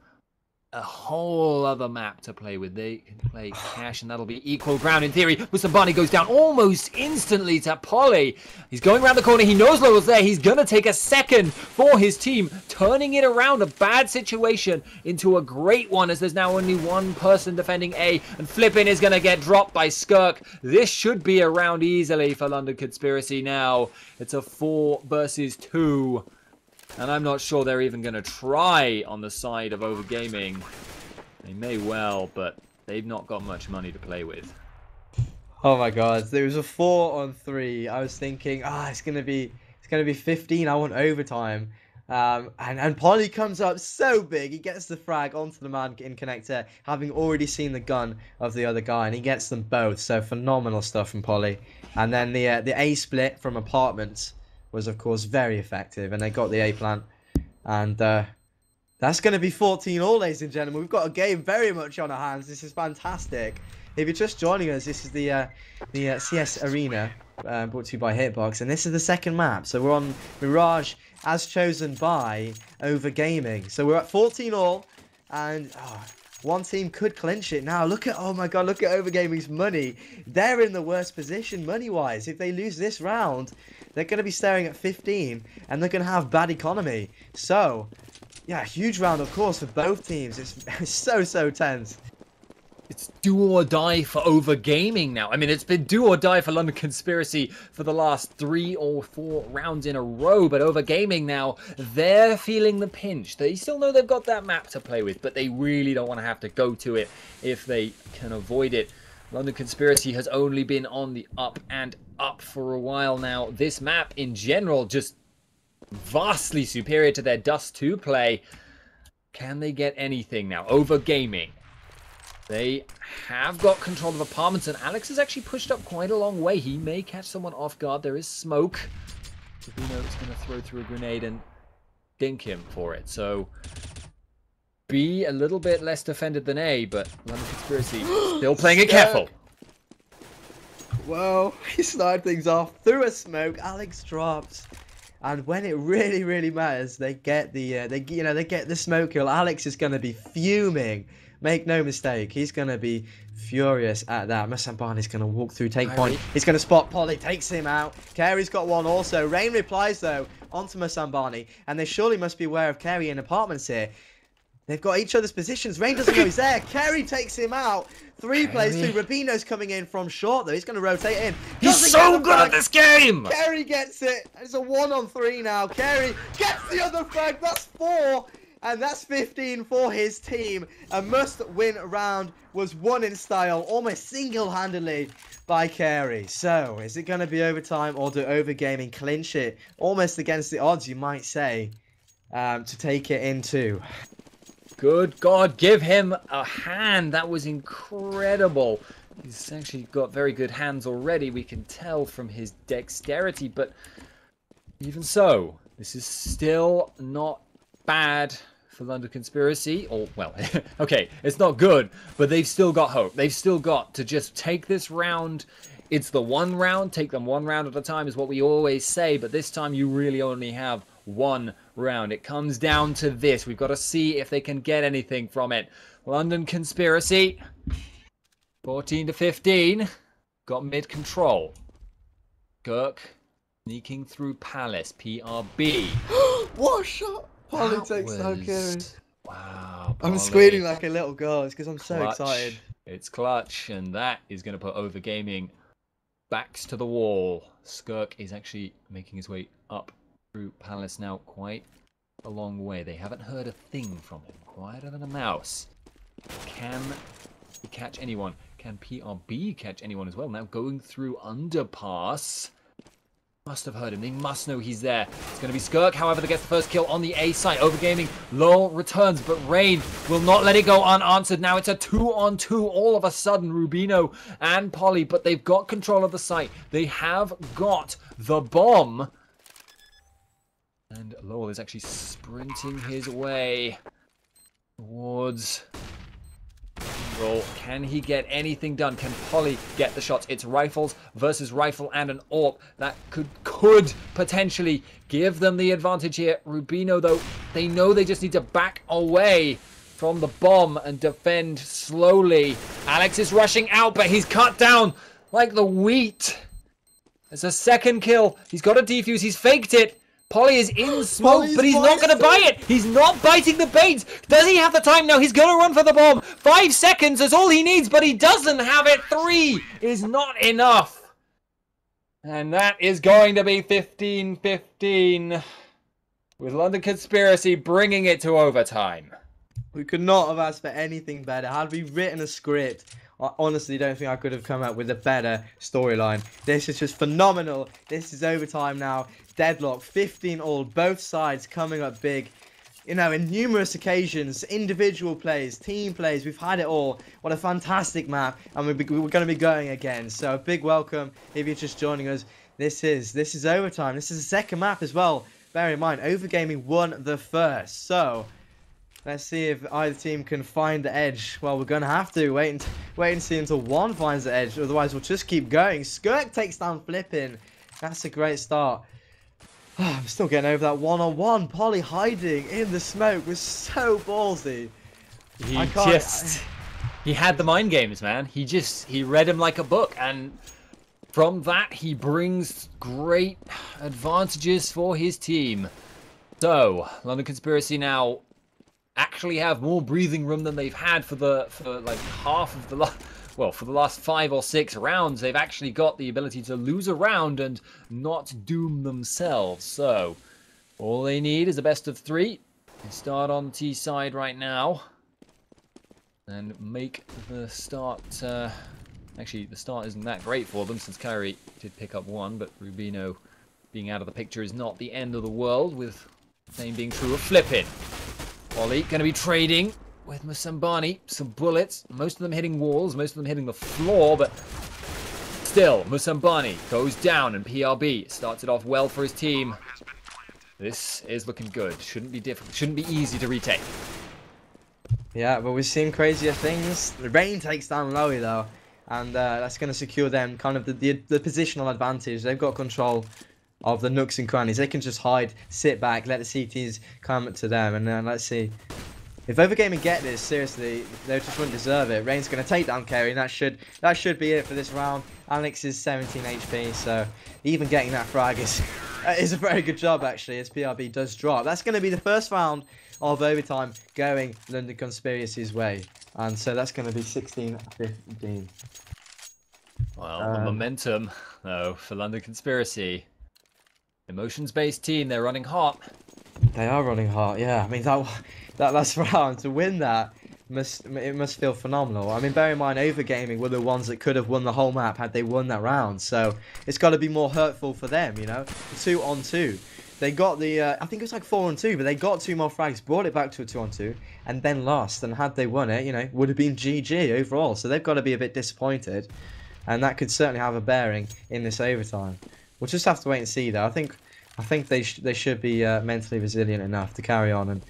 a whole other map to play with. They can play cash, and that'll be equal ground in theory. Musambani goes down almost instantly to Polly. He's going around the corner. He knows Lowell's there. He's going to take a second for his team, turning it around a bad situation into a great one, as there's now only one person defending A, and Flippin is going to get dropped by Skirk. This should be a round easily for London Conspiracy now. It's a 4 versus 2. And I'm not sure they're even going to try on the side of Overgaming. They may well, but they've not got much money to play with. Oh my god, there was a 4-on-3. I was thinking, it's gonna be 15. I want overtime. And Polly comes up so big. He gets the frag onto the man in connector, having already seen the gun of the other guy, and he gets them both. So phenomenal stuff from Polly. And then the A split from apartments was, of course, very effective, and they got the A plant. And that's going to be 14 all, ladies and gentlemen. We've got a game very much on our hands. This is fantastic. If you're just joining us, this is the CS Arena. brought to you by Hitbox, and this is the second map. So we're on Mirage, as chosen by Overgaming. So we're at 14 all, and one team could clinch it. Now look at, oh my god, look at Overgaming's money. They're in the worst position money-wise. If they lose this round, they're going to be staring at 15, and they're going to have bad economy. So, yeah, huge round, of course, for both teams. It's so tense. It's do or die for Overgaming now. I mean, it's been do or die for London Conspiracy for the last 3 or 4 rounds in a row. But Overgaming now, they're feeling the pinch. They still know they've got that map to play with, but they really don't want to have to go to it if they can avoid it. London Conspiracy has only been on the up and up for a while now. This map, in general, just vastly superior to their Dust 2 play. Can they get anything now? Overgaming. They have got control of apartments, and Alex has actually pushed up quite a long way. He may catch someone off guard. There is smoke. Rubino is going to throw through a grenade and dink him for it. So, B a little bit less defended than A, but London Conspiracy still playing it careful. Well, he started things off through a smoke. Alex drops. And when it really matters, they get the they get the smoke kill. Alex is going to be fuming. Make no mistake, he's going to be furious at that. Masambani's going to walk through, take point. He's going to spot Polly, takes him out. Carey's got one also. Rain replies, though, onto Masambani. And they surely must be aware of Carey in apartments here. They've got each other's positions. Rain doesn't know he's there. Carey takes him out. 3 plays 2. Rubino's coming in from short, though. He's going to rotate in. He's so good at this game! Carey gets it. It's a 1-on-3 now. Carey gets the other frag. That's 4. And that's 15 for his team. A must-win round was won in style, almost single-handedly by Carey. So, is it going to be overtime, or do Overgaming clinch it? Almost against the odds, you might say, to take it into. Good God, give him a hand. That was incredible. He's actually got very good hands already. We can tell from his dexterity, but even so, this is still not bad for London Conspiracy. Or, well, okay, it's not good, but they've still got hope. They've still got to just take this round. It's the one round. Take them one round at a time is what we always say, but this time you really only have one round. It comes down to this. We've got to see if they can get anything from it. London Conspiracy, 14-15, got mid-control. Kirk sneaking through Palace, PRB. What a shot! Polly takes so good. Wow. I'm squealing like a little girl. It's because I'm so excited. It's clutch, and that is going to put Overgaming backs to the wall. Skirk is actually making his way up through Palace now quite a long way. They haven't heard a thing from him. Quieter than a mouse. Can he catch anyone? Can PRB catch anyone as well? Now going through underpass. Must have heard him. They must know he's there. It's going to be Skirk, however, that gets the first kill on the A site. Overgaming, Lowell returns, but Rain will not let it go unanswered. Now it's a 2-on-2 all of a sudden, Rubino and Polly, but they've got control of the site. They have got the bomb. And Lowell is actually sprinting his way towards... Can he get anything done? Can Polly get the shots? It's rifles versus rifle and an AWP. That could potentially give them the advantage here. Rubino, though, they know they just need to back away from the bomb and defend slowly. Alex is rushing out, but he's cut down like the wheat. There's a second kill. He's got a defuse. He's faked it. Polly is in smoke, but he's not going to buy it. He's not biting the bait. Does he have the time? No, he's going to run for the bomb. 5 seconds is all he needs, but he doesn't have it. 3 is not enough. And that is going to be 15-15 with London Conspiracy bringing it to overtime. We could not have asked for anything better. Had we written a script, I honestly don't think I could have come up with a better storyline. This is just phenomenal. This is overtime now. Deadlock, 15 all, both sides coming up big. You know, in numerous occasions, individual plays, team plays, we've had it all. What a fantastic map, and we're going to be going again. So a big welcome if you're just joining us. This is overtime. This is the second map as well. Bear in mind, Overgaming won the first. So Let's see if either team can find the edge. Well, we're going to have to wait and see until one finds the edge. Otherwise, we'll just keep going. Skirk takes down Flippin. That's a great start. I'm still getting over that one-on-one. Polly hiding in the smoke was so ballsy. He had the mind games, man. He read him like a book, and from that he brings great advantages for his team. So, London Conspiracy now actually have more breathing room than they've had for like half of the for the last 5 or 6 rounds. They've actually got the ability to lose a round and not doom themselves. So, all they need is a best of 3. They start on the T side right now and make the start. Actually, the start isn't that great for them since Kyrie did pick up 1, but Rubino being out of the picture is not the end of the world, with the same being true of Flippin. Ollie going to be trading with Musambani. Some bullets, most of them hitting walls, most of them hitting the floor, but still, Musambani goes down, and PRB starts it off well for his team. This is looking good. Shouldn't be difficult. Shouldn't be easy to retake. Yeah, but we've seen crazier things. The Rain takes down Lowy though, and that's going to secure them kind of the positional advantage. They've got control of the nooks and crannies. They can just hide, sit back, let the CTs come to them, and then let's see. If Overgaming get this, seriously, they just wouldn't deserve it. Rain's going to take down Kerry, and that should be it for this round. Alex is 17 HP, so even getting that frag is a very good job, actually, as PRB does drop. That's going to be the first round of overtime going London Conspiracy's way. And so that's going to be 16-15. Well, the momentum, though, for London Conspiracy. Emotions-based team, they're running hot. They are running hot, yeah. I mean, that last round, to win that, it must feel phenomenal. I mean, bear in mind, Overgaming were the ones that could have won the whole map had they won that round. So it's got to be more hurtful for them, you know? 2-on-2. They got the, I think it was like 4-on-2, but they got 2 more frags, brought it back to a 2-on-2, and then lost. And had they won it, you know, would have been GG overall. So they've got to be a bit disappointed. And that could certainly have a bearing in this overtime. We'll just have to wait and see, though. I think they should be mentally resilient enough to carry on. And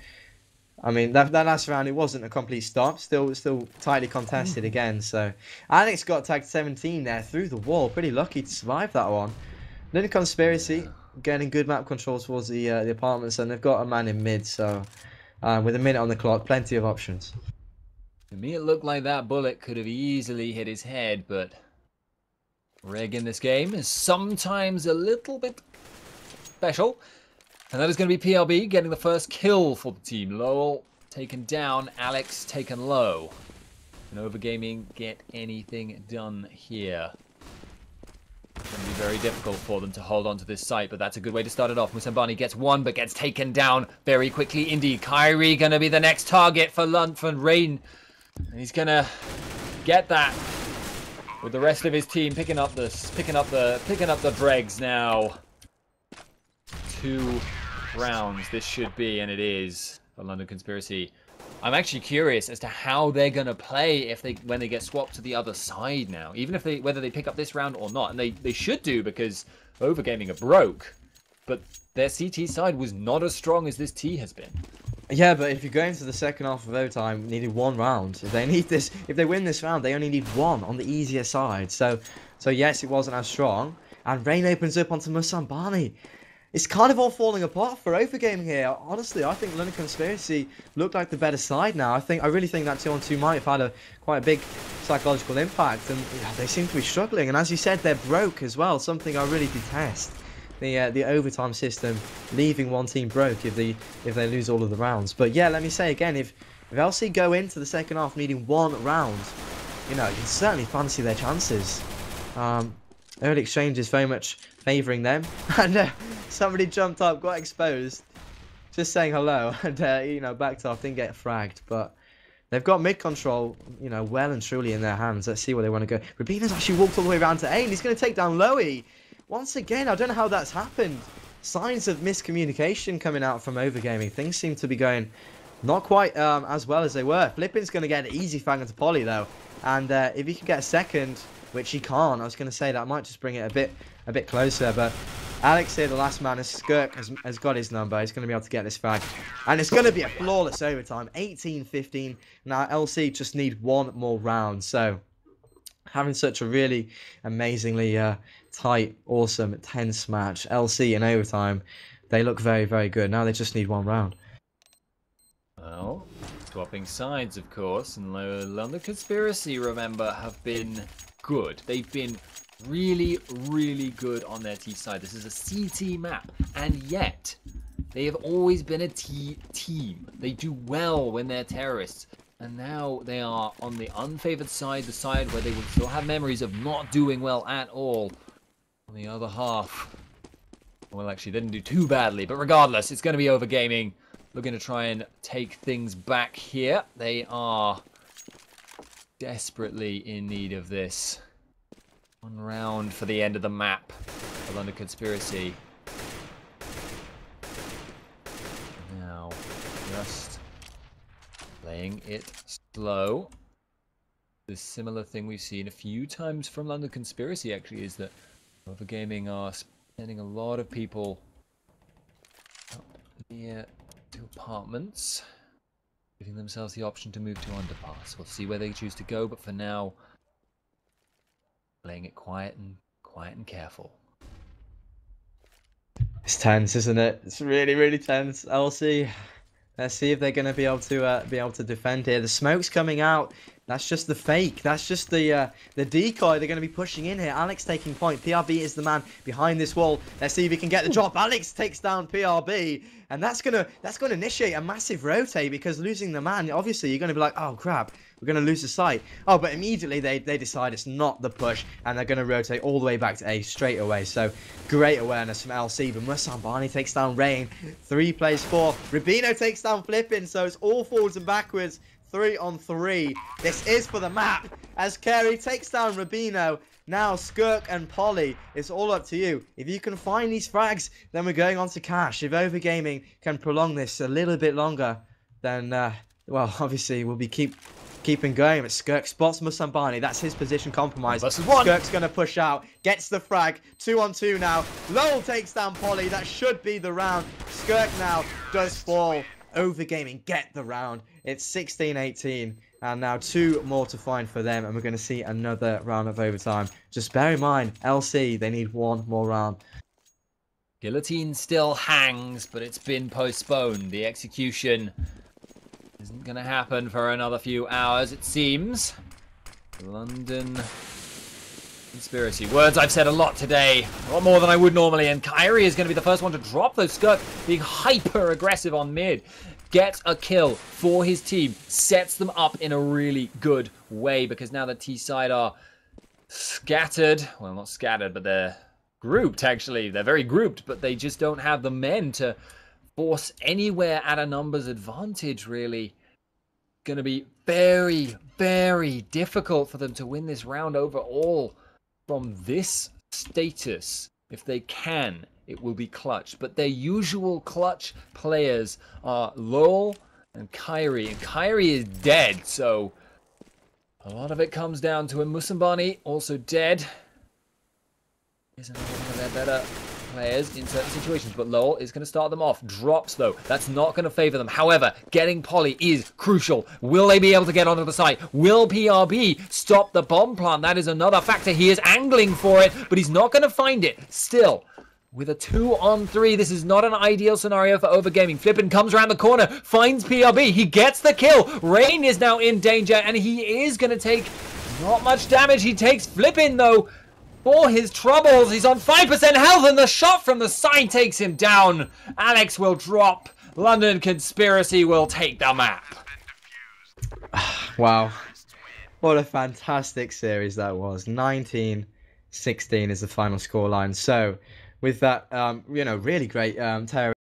I mean, that last round, it wasn't a complete stop. Still tightly contested again. So Alex got tagged 17 there through the wall. Pretty lucky to survive that one. London Conspiracy getting good map control towards the apartments, and they've got a man in mid. So with a minute on the clock, plenty of options. To me, it looked like that bullet could have easily hit his head, but Reg in this game is sometimes a little bit special. And that is going to be PLB getting the first kill for the team. Lowell taken down, Alex taken low. Can Overgaming get anything done here? It's going to be very difficult for them to hold on to this site, but that's a good way to start it off. Musambani gets 1, but gets taken down very quickly indeed. Kyrie going to be the next target for Rain. And he's going to get that with the rest of his team picking up the dregs now. 2 rounds this should be, and it is for London Conspiracy. I'm actually curious as to how they're gonna play when they get swapped to the other side now, even if whether they pick up this round or not. And they should do, because Overgaming are broke, but their CT side was not as strong as this T has been. Yeah, but if you go into the second half of overtime, needed 1 round. If they win this round, they only need 1 on the easier side. So yes, it wasn't as strong. And Rain opens up onto Musambani. It's kind of all falling apart for Overgaming here. Honestly, I think London Conspiracy looked like the better side now. I really think that 2-on-2 might have had quite a big psychological impact, and yeah, they seem to be struggling. And as you said, they're broke as well, something I really detest. The overtime system leaving one team broke if they lose all of the rounds. But yeah, let me say again, if LC go into the second half needing 1 round, you know, you can certainly fancy their chances. Early exchange is very much favouring them, and somebody jumped up, got exposed, just saying hello, and you know, backed off, didn't get fragged, but they've got mid control, you know, well and truly in their hands. Let's see where they want to go. Rubino's actually walked all the way around to A, and he's going to take down Lowy. Once again, I don't know how that's happened. Signs of miscommunication coming out from Overgaming. Things seem to be going not quite as well as they were. Flippin's going to get an easy fang into Polly, though, and if he can get a second, which he can't, I was going to say that might just bring it a bit closer, but Alex here, the last man, as Skirk has got his number. He's going to be able to get this frag. And it's going to be a flawless overtime. 18-15. Now, LC just need one more round. So, having such a really amazingly tight, awesome, tense match. LC in overtime, they look very, very good. Now they just need one round. Well, swapping sides, of course. And London Conspiracy, remember, have been good. They've been really, really good on their T side. This is a CT map, and yet they have always been a T team. They do well when they're terrorists, and now they are on the unfavored side, the side where they will still have memories of not doing well at all. On the other half, well, actually, they didn't do too badly, but regardless, it's going to be Overgaming. Looking to try and take things back here. They are desperately in need of this. One round for the end of the map for London Conspiracy. Now, just playing it slow. The similar thing we've seen a few times from London Conspiracy, actually, is that Overgaming are sending a lot of people up near to apartments, giving themselves the option to move to underpass. We'll see where they choose to go, but for now, playing it quiet and careful. It's tense, isn't it? It's really, really tense. LC, let's see if they're going to be able to defend here. The smoke's coming out. That's just the fake. That's just the decoy they're going to be pushing in here. Alex taking point. PRB is the man behind this wall. Let's see if he can get the drop. Alex takes down PRB, and that's gonna initiate a massive rotate, because losing the man, obviously you're going to be like, oh crap, we're going to lose the site. Oh, but immediately they decide it's not the push, and they're going to rotate all the way back to A straight away. So great awareness from LC. But Musambani takes down Rain. 3 plays 4. Rubino takes down Flippin. So it's all forwards and backwards. 3-on-3. This is for the map, as Carey takes down Rubino. Now Skirk and Polly, it's all up to you. If you can find these frags, then we're going on to cash. If Overgaming can prolong this a little bit longer, then well, obviously we'll be keeping going. But Skirk spots Musambani. That's his position compromised. Skirk's going to push out. Gets the frag. 2-on-2 now. Lowell takes down Polly. That should be the round. Skirk now does fall. Overgaming get the round. It's 16-18. And now 2 more to find for them. And we're going to see another round of overtime. Just bear in mind, LC, they need 1 more round. Guillotine still hangs, but it's been postponed. The execution isn't going to happen for another few hours, it seems. London Conspiracy. Words I've said a lot today. A lot more than I would normally. And Kyrie is going to be the first one to drop those Skirk, being hyper aggressive on mid. Gets a kill for his team. Sets them up in a really good way, because now the T-side are scattered. Well, not scattered, but they're grouped, actually. They're very grouped, but they just don't have the men to force anywhere at a numbers advantage, really. Going to be very, very difficult for them to win this round overall from this status. If they can, it will be clutch. But their usual clutch players are Lowell and Kyrie. And Kyrie is dead, so a lot of it comes down to him. Musambani also dead. Is another one of their better players in certain situations, but Lowell is going to start them off. Drops, though. That's not going to favor them. However, getting Polly is crucial. Will they be able to get onto the site? Will PRB stop the bomb plant? That is another factor. He is angling for it, but he's not going to find it. Still, with a 2-on-3, this is not an ideal scenario for Overgaming. Flippin comes around the corner, finds PRB. He gets the kill. Rain is now in danger, and he is going to take not much damage. He takes Flippin, though, for his troubles. He's on 5% health, and the shot from the side takes him down. Alex will drop. London Conspiracy will take the map. Wow. What a fantastic series that was. 19-16 is the final scoreline. So, with that, really great terror